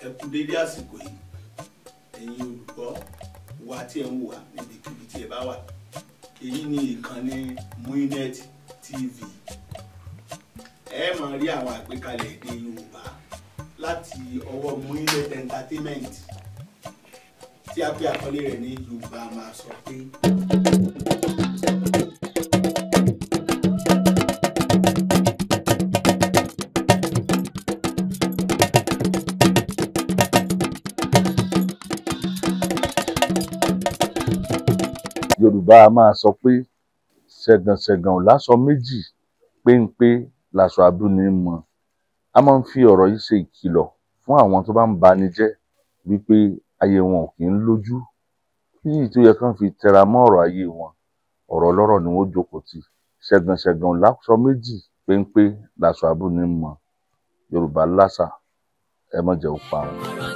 ẹ kú dédé àsìkò yìí ẹ̀yin olùgbọ́ wa tí ẹ ń wà níbikíbi tí ẹ bá wà. Èyí ni ìkànnì Muinet TV. Ẹ máa rí àwọn àgbékalẹ̀ èdè Yorùbá láti ọwọ́ Muinet Entertainment tí a pè àkọlé rẹ̀ ní Yorùbá máa sọ pé. Yorùbá a máa sọ pé ṣẹ̀gànṣẹ̀gàn ò láṣọ méjì, péńpé láṣọ abúnimọ̀. A máa ń fi ọ̀rọ̀ yìí ṣe ìkìlọ̀ fún àwọn tó bá ń bani jẹ́ wípé ayé wọn ò kì í lójú. Níyì tó yẹ kán fi tẹra mọ́ ọ̀rọ̀ ayé wọn, ọ̀rọ̀ ọlọ́rọ̀ ni wọ́n jókòó tì. Ṣẹ̀gànṣẹ̀gàn ò láṣọ méjì, péńpé láṣọ abúnimọ̀. Yorùbá láṣà, ẹ má jẹ́ ó parun.